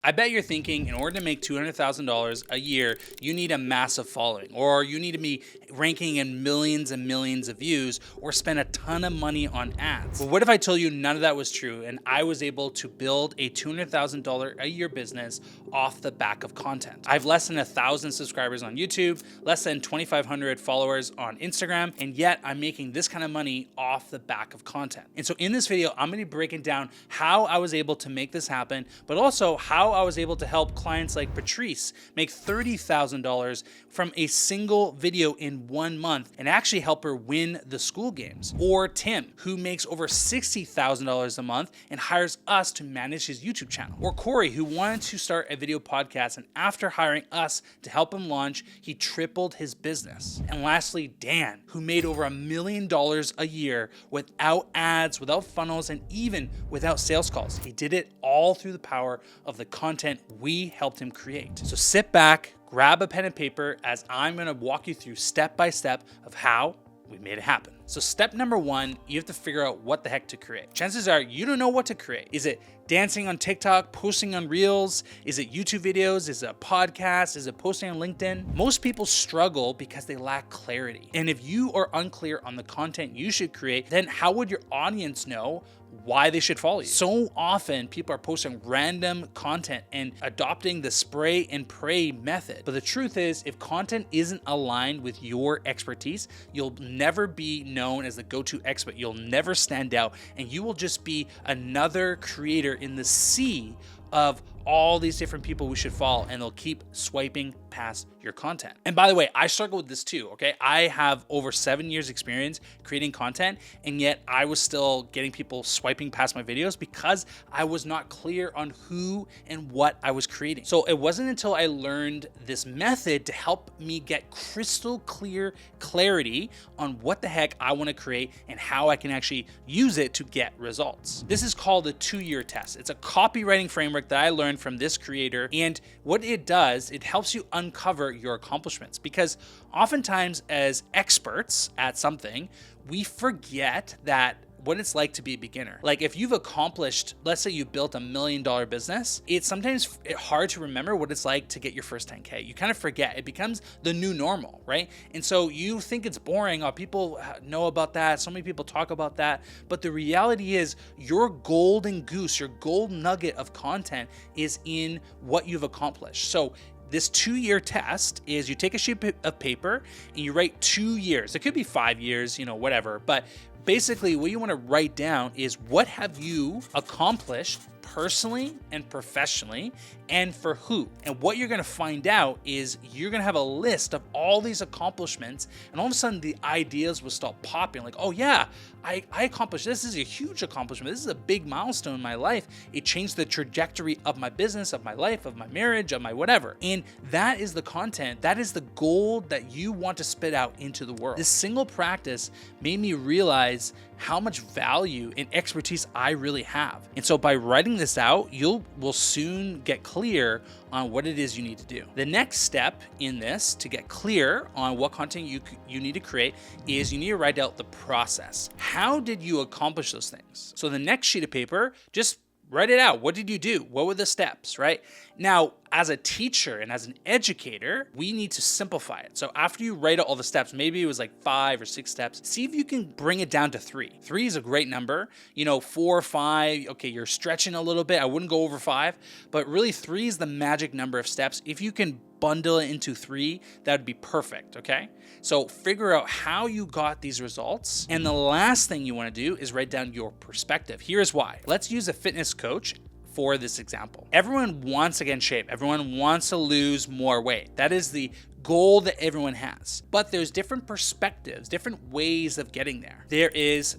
I bet you're thinking in order to make $200,000 a year, you need a massive following, or you need to be ranking in millions and millions of views, or spend a ton of money on ads. But what if I told you none of that was true and I was able to build a $200,000 a year business off the back of content? I have less than 1,000 subscribers on YouTube, less than 2,500 followers on Instagram, and yet I'm making this kind of money off the back of content. And so in this video, I'm gonna be breaking down how I was able to make this happen, but also how I was able to help clients like Patrice make $30,000 from a single video in 1 month and actually help her win the school games. Or Tim, who makes over $60,000 a month and hires us to manage his YouTube channel. Or Corey, who wanted to start a video podcast, and after hiring us to help him launch, he tripled his business. And lastly, Dan, who made over $1 million a year without ads, without funnels, and even without sales calls. He did it all through the power of the content we helped him create. So sit back, grab a pen and paper, as I'm gonna walk you through step by step of how we made it happen. So step number one, you have to figure out what the heck to create. Chances are you don't know what to create. Is it dancing on TikTok, posting on Reels? Is it YouTube videos? Is it a podcast? Is it posting on LinkedIn? Most people struggle because they lack clarity. And if you are unclear on the content you should create, then how would your audience know why they should follow you? So often people are posting random content and adopting the spray and pray method. But the truth is, if content isn't aligned with your expertise, you'll never be known as the go-to expert. You'll never stand out, and you will just be another creator in the sea of all these different people we should follow, and they'll keep swiping past your content. And by the way, I struggle with this too, okay? I have over 7 years experience creating content, and yet I was still getting people swiping past my videos because I was not clear on who and what I was creating. So it wasn't until I learned this method to help me get crystal clear clarity on what the heck I wanna create and how I can actually use it to get results. This is called the 2-year test. It's a copywriting framework that I learned from this creator, and what it does, it helps you uncover your accomplishments, because oftentimes as experts at something, we forget that what it's like to be a beginner. Like if you've accomplished, let's say you built $1 million business, it's sometimes hard to remember what it's like to get your first 10K. You kind of forget. It becomes the new normal, right? And so you think it's boring. Oh, people know about that. So many people talk about that. But the reality is your golden goose, your gold nugget of content is in what you've accomplished. So this 2-year test is you take a sheet of paper and you write 2 years. It could be 5 years, whatever. But basically what you want to write down is what have you accomplished personally and professionally, and for who. And what you're going to find out is you're going to have a list of all these accomplishments, and all of a sudden the ideas will start popping like, oh yeah, I accomplished this. This is a huge accomplishment. This is a big milestone in my life. It changed the trajectory of my business, of my life, of my marriage, of my whatever. And that is the content, that is the gold that you want to spit out into the world. This single practice made me realize how much value and expertise I really have. And so by writing this out, you will soon get clear on what it is you need to do. The next step in this to get clear on what content you need to create is you need to write out the process. How did you accomplish those things? So the next sheet of paper, just write it out. What did you do? What were the steps, right? Now, as a teacher and as an educator, we need to simplify it. So after you write out all the steps, maybe it was like 5 or 6 steps, see if you can bring it down to 3. 3 is a great number. 4 or 5, okay, you're stretching a little bit. I wouldn't go over 5, but really 3 is the magic number of steps. If you can bundle it into 3, that would be perfect, okay? So figure out how you got these results. And the last thing you want to do is write down your perspective. Here's why. Let's use a fitness coach for this example. Everyone wants to get in shape. Everyone wants to lose more weight. That is the goal that everyone has. But there's different perspectives, different ways of getting there. There is,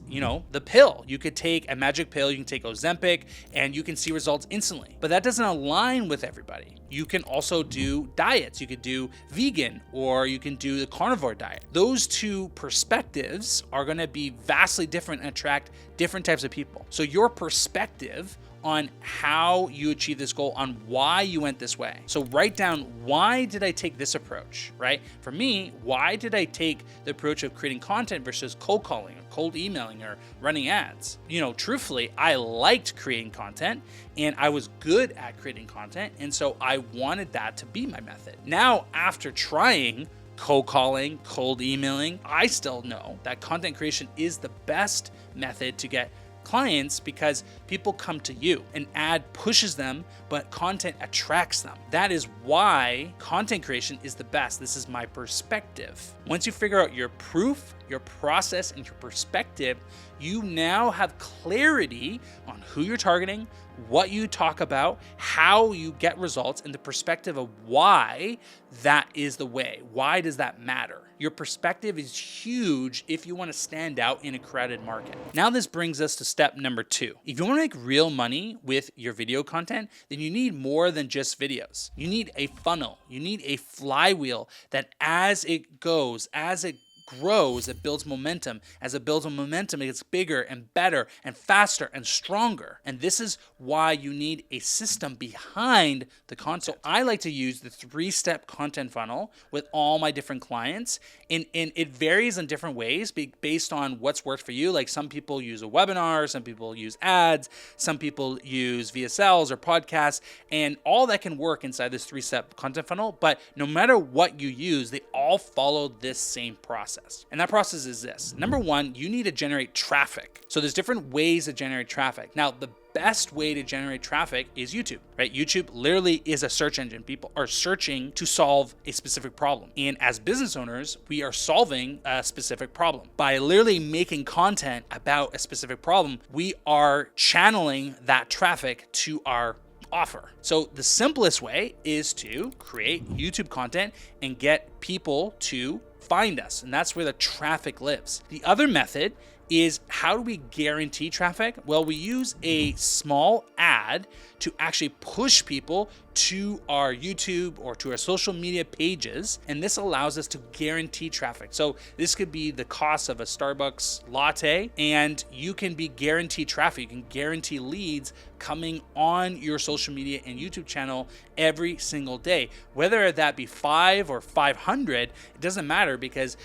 the pill. You could take a magic pill, you can take Ozempic, and you can see results instantly. But that doesn't align with everybody. You can also do diets. You could do vegan, or you can do the carnivore diet. Those two perspectives are going to be vastly different and attract different types of people. So your perspective on how you achieve this goal, on why you went this way. So write down, why did I take this approach, right? For me, why did I take the approach of creating content versus cold calling or cold emailing or running ads? Truthfully, I liked creating content and I was good at creating content. And so I wanted that to be my method. Now, after trying cold calling, cold emailing, I still know that content creation is the best method to get clients because people come to you. An ad pushes them, but content attracts them. That is why content creation is the best. This is my perspective. Once you figure out your proof, your process, and your perspective, you now have clarity on who you're targeting, what you talk about, how you get results, and the perspective of why that is the way. Why does that matter? Your perspective is huge if you want to stand out in a crowded market. Now this brings us to step number 2. If you want to make real money with your video content, then you need more than just videos. You need a funnel. You need a flywheel that as it goes, as it grows, it builds momentum. As it builds momentum, it gets bigger and better and faster and stronger. And this is why you need a system behind the content. So I like to use the 3-step content funnel with all my different clients. And it varies in different ways based on what's worked for you. Like some people use a webinar, some people use ads, some people use VSLs or podcasts, and all that can work inside this 3-step content funnel. But no matter what you use, they all follow this same process. And that process is this. Number 1, you need to generate traffic. So there's different ways to generate traffic. Now, the best way to generate traffic is YouTube, right? YouTube literally is a search engine. People are searching to solve a specific problem. And as business owners, we are solving a specific problem. By literally making content about a specific problem, we are channeling that traffic to our offer. So the simplest way is to create YouTube content and get people to find us. And that's where the traffic lives. The other method is, how do we guarantee traffic? Well, we use a small ad to actually push people to our YouTube or to our social media pages. And this allows us to guarantee traffic. So this could be the cost of a Starbucks latte, and you can be guaranteed traffic. You can guarantee leads coming on your social media and YouTube channel every single day. Whether that be 5 or 500, it doesn't matter, because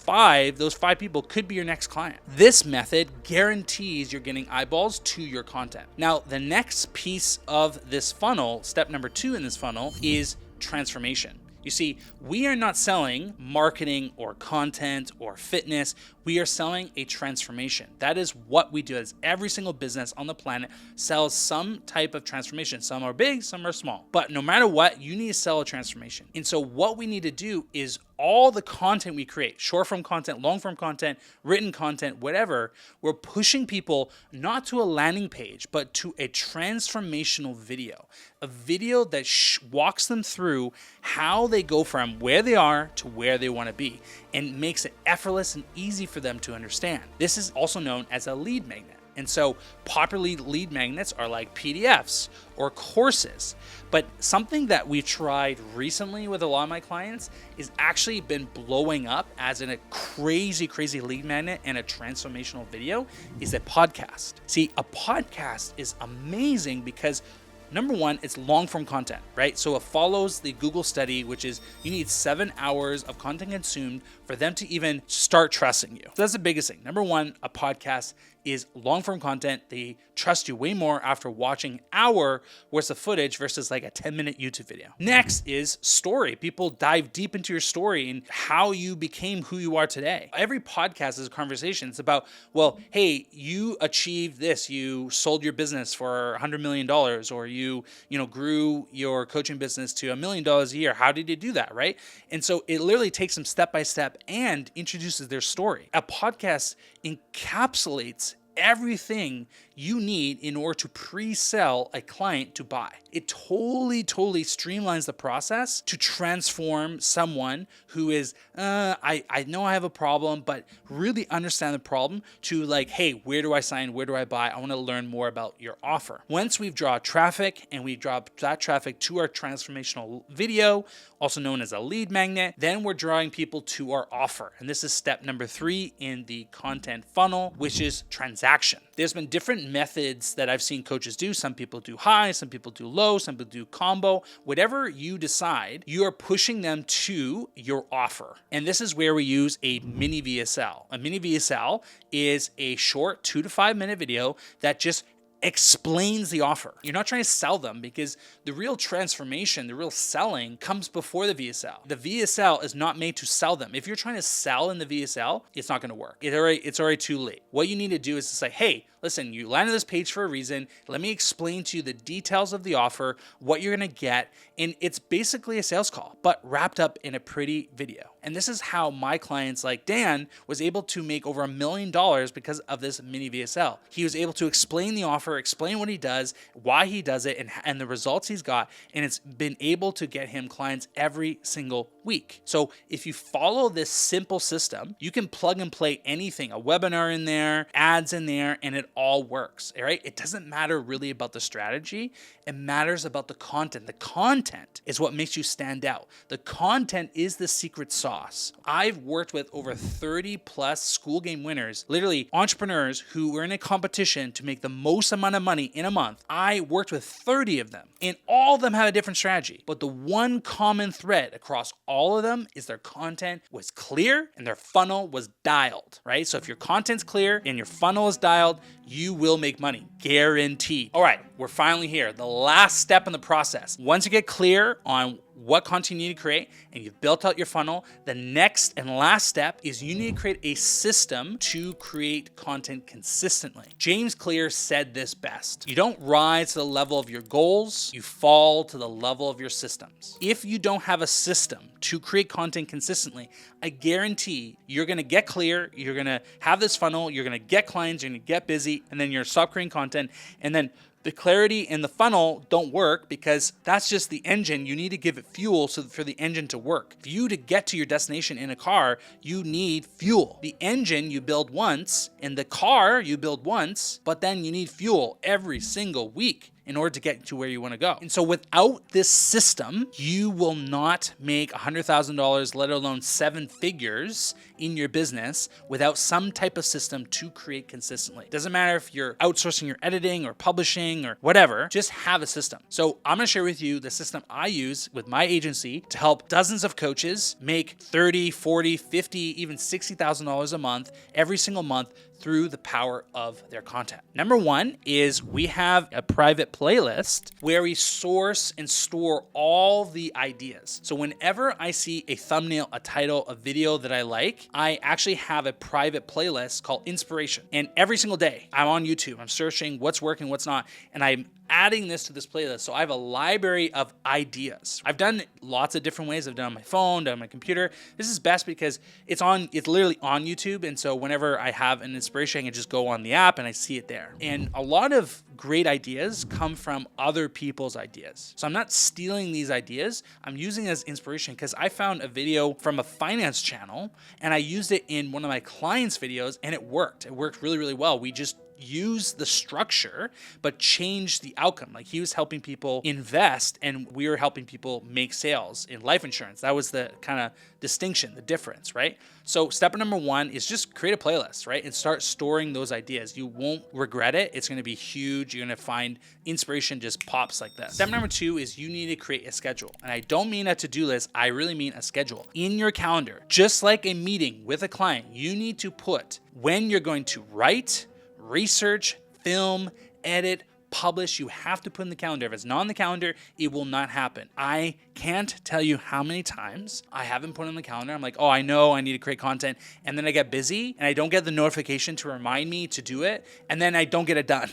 those 5 people could be your next client. This method guarantees you're getting eyeballs to your content. Now, the next piece of this funnel, step number 2 in this funnel, is transformation. You see, we are not selling marketing or content or fitness. We are selling a transformation. That is what we do. As every single business on the planet sells some type of transformation. Some are big, some are small. But no matter what, you need to sell a transformation. And so what we need to do is all the content we create, short form content, long form content, written content, whatever, we're pushing people not to a landing page, but to a transformational video. A video that walks them through how they go from where they are to where they want to be, and makes it effortless and easy for them to understand. This is also known as a lead magnet. And so popular lead magnets are like PDFs or courses. But something that we've tried recently with a lot of my clients is actually been blowing up as in a crazy lead magnet and a transformational video is a podcast. See, a podcast is amazing because number 1, it's long form content, right? So it follows the Google study, which is you need 7 hours of content consumed for them to even start trusting you. So that's the biggest thing. Number 1, a podcast is long form content. They trust you way more after watching an hour worth of footage versus like a 10-minute YouTube video. Next is story. People dive deep into your story and how you became who you are today. Every podcast is a conversation. It's about, well, hey, you achieved this. You sold your business for $100 million, or you grew your coaching business to $1 million a year. How did you do that, right? And so it literally takes them step by step and introduces their story. A podcast encapsulates everything you need in order to pre-sell a client to buy. It totally streamlines the process to transform someone who is, I know I have a problem, but really understand the problem, to like, hey, where do I sign? Where do I buy? I want to learn more about your offer. Once we've drawn traffic and we drop that traffic to our transformational video, also known as a lead magnet, then we're drawing people to our offer. And this is step number 3 in the content funnel, which is transaction. transaction. There's been different methods that I've seen coaches do. Some people do high, some people do low, some people do combo. Whatever you decide, you are pushing them to your offer. And this is where we use a mini VSL. A mini VSL is a short 2 to 5 minute video that just explains the offer. You're not trying to sell them, because the real transformation, the real selling comes before the VSL. The VSL is not made to sell them. If you're trying to sell in the VSL, it's not going to work. It's already too late. What you need to do is to say, hey, listen, you landed this page for a reason. Let me explain to you the details of the offer, what you're going to get. And it's basically a sales call, but wrapped up in a pretty video. And this is how my clients like Dan was able to make over $1 million because of this mini VSL. He was able to explain the offer, explain what he does, why he does it, and the results he's got. And it's been able to get him clients every single week. So if you follow this simple system, you can plug and play anything, a webinar in there, ads in there, and it all works. All right. It doesn't matter really about the strategy. It matters about the content. The content is what makes you stand out. The content is the secret sauce. I've worked with over 30 plus school game winners, literally entrepreneurs who were in a competition to make the most amount of money in a month. I worked with 30 of them, and all of them have a different strategy. But the one common thread across all of them is their content was clear and their funnel was dialed, right? So if your content's clear and your funnel is dialed, you will make money, guaranteed. All right, we're finally here. The last step in the process. Once you get clear on what content you need to create and you've built out your funnel, the next and last step is you need to create a system to create content consistently. James Clear said this best. You don't rise to the level of your goals, you fall to the level of your systems. If you don't have a system to create content consistently, I guarantee you're going to get clear, you're going to have this funnel, you're going to get clients, you're going to get busy, and then you're stop creating content, and then the clarity and the funnel don't work because that's just the engine. You need to give it fuel for the engine to work. For you to get to your destination in a car, you need fuel. The engine you build once, and the car you build once, but then you need fuel every single week in order to get to where you want to go. And so without this system, you will not make $100,000, let alone 7 figures in your business without some type of system to create consistently. It doesn't matter if you're outsourcing your editing or publishing or whatever, just have a system. So I'm going to share with you the system I use with my agency to help dozens of coaches make $30, $40, $50, even $60,000 a month every single month through the power of their content. Number one is we have a private playlist where we source and store all the ideas. So whenever I see a thumbnail, a title, a video that I like, I actually have a private playlist called Inspiration. And every single day I'm on YouTube, I'm searching what's working, what's not, and I'm adding this to this playlist. So I have a library of ideas. I've done lots of different ways. I've done it on my phone, done it on my computer. This is best because it's literally on YouTube. And so whenever I have an inspiration, I can just go on the app and I see it there. And a lot of great ideas come from other people's ideas. So I'm not stealing these ideas. I'm using it as inspiration because I found a video from a finance channel and I used it in one of my clients' videos and it worked. It worked really, really well. We just use the structure but change the outcome. Like he was helping people invest and we were helping people make sales in life insurance. That was the kind of distinction, the difference, right? So step number one is just create a playlist, right? And start storing those ideas. You won't regret it. It's going to be huge. You're going to find inspiration just pops like this. Step number two is you need to create a schedule. And I don't mean a to-do list. I really mean a schedule in your calendar. Just like a meeting with a client, you need to put when you're going to write, research, film, edit, publish. You have to put in the calendar. If it's not on the calendar, it will not happen. I can't tell you how many times I haven't put in the calendar. I'm like, oh, I know I need to create content. And then I get busy and I don't get the notification to remind me to do it. And then I don't get it done.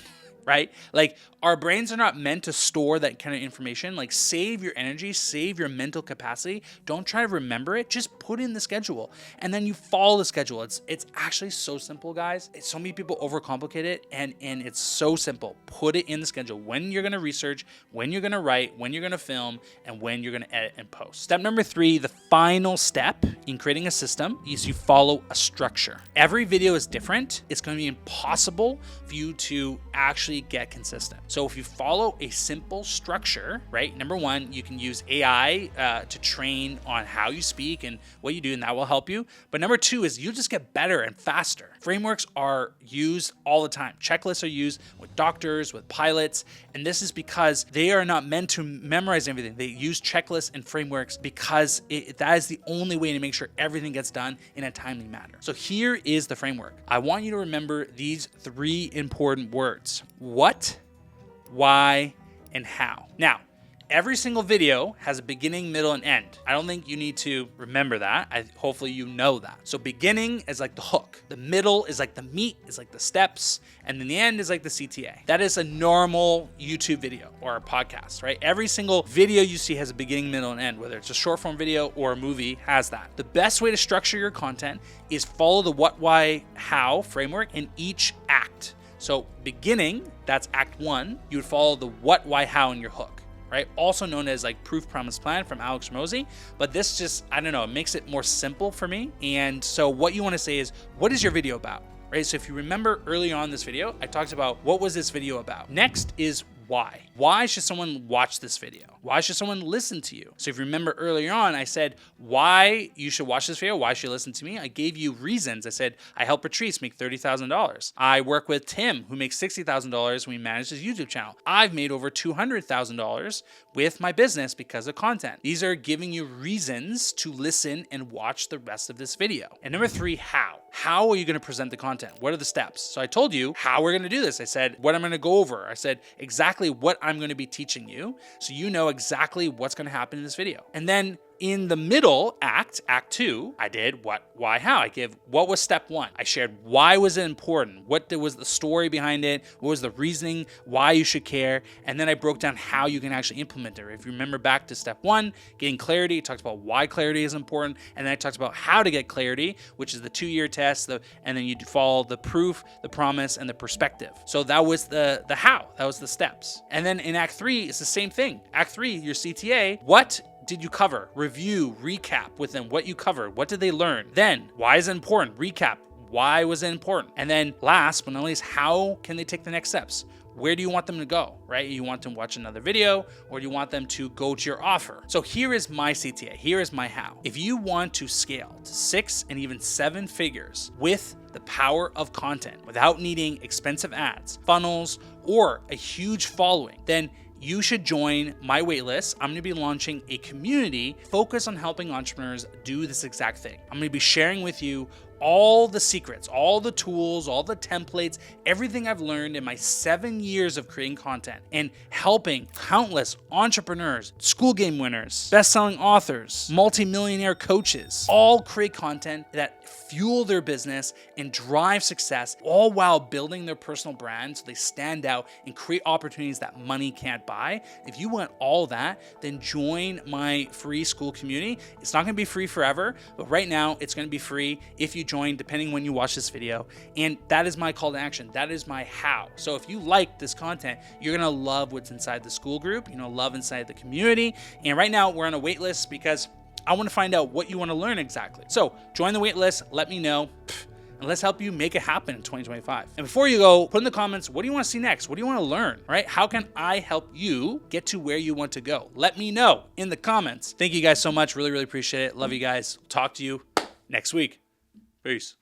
Right? Like our brains are not meant to store that kind of information. Like save your energy, save your mental capacity. Don't try to remember it. Just put in the schedule and then you follow the schedule. It's actually so simple, guys. So many people overcomplicate it and it's so simple. Put it in the schedule when you're going to research, when you're going to write, when you're going to film, and when you're going to edit and post. Step number 3, the final step in creating a system is you follow a structure. Every video is different. It's going to be impossible for you to actually actually get consistent. So if you follow a simple structure, right? Number one, you can use AI to train on how you speak and what you do, and that will help you. But number two is you just get better and faster. Frameworks are used all the time. Checklists are used with doctors, with pilots, and this is because they are not meant to memorize everything. They use checklists and frameworks because that is the only way to make sure everything gets done in a timely manner. So here is the framework. I want you to remember these three important words: what, why, and how. Now, every single video has a beginning, middle, and end. I don't think you need to remember that. Hopefully you know that. So beginning is like the hook. The middle is like the meat, is like the steps. And then the end is like the CTA. That is a normal YouTube video or a podcast, right? Every single video you see has a beginning, middle, and end, whether it's a short form video or a movie has that. The best way to structure your content is follow the what, why, how framework in each act. So beginning, that's act one, you would follow the what, why, how in your hook. Right? Also known as like Proof, Promise, Plan from Alex Hormozi. But this just, I don't know, it makes it more simple for me. And so what you want to say is, what is your video about? Right? So if you remember earlier on this video, I talked about what was this video about. Next is why. Why should someone watch this video? Why should someone listen to you? So if you remember earlier on, I said why you should watch this video, why should you listen to me? I gave you reasons. I said, I help Patrice make $30,000. I work with Tim, who makes $60,000 when we manage his YouTube channel. I've made over $200,000 with my business because of content. These are giving you reasons to listen and watch the rest of this video. And number three, how. How are you going to present the content? What are the steps? So I told you how we're going to do this. I said what I'm going to go over. I said exactly what I'm going to be teaching you, so you know exactly what's going to happen in this video. And then in the middle act, act two, I did what, why, how. I gave what was step one. I shared why was it important, what was the story behind it, what was the reasoning, why you should care, and then I broke down how you can actually implement it. If you remember back to step one, getting clarity, I talked about why clarity is important, and then I talked about how to get clarity, which is the 2-year test, and then you follow the proof, the promise, and the perspective. So that was the how, that was the steps. And then in act three, it's the same thing. Act three, your CTA, what did you cover? Review, recap with them what you covered. What did they learn? Then, why is it important? Recap. Why was it important? And then last but not least, how can they take the next steps? Where do you want them to go, right? You want them to watch another video, or do you want them to go to your offer? So here is my CTA. Here is my how. If you want to scale to 6 and even 7 figures with the power of content without needing expensive ads, funnels, or a huge following, then you should join my waitlist. I'm gonna be launching a community focused on helping entrepreneurs do this exact thing. I'm gonna be sharing with you all the secrets, all the tools, all the templates, everything I've learned in my 7 years of creating content and helping countless entrepreneurs, school game winners, best-selling authors, multi-millionaire coaches, all create content that fuel their business and drive success, all while building their personal brand so they stand out and create opportunities that money can't buy. If you want all that, then join my free school community. It's not gonna be free forever, but right now it's gonna be free if you join, depending when you watch this video. And that is my call to action. That is my how. So if you like this content, you're gonna love what's inside the school group, you're gonna love inside the community. And right now we're on a wait list because I wanna find out what you wanna learn exactly. So join the wait list, let me know, and let's help you make it happen in 2025. And before you go, put in the comments, what do you wanna see next? What do you wanna learn, right? How can I help you get to where you want to go? Let me know in the comments. Thank you guys so much, really, really appreciate it. Love you guys, talk to you next week. Peace.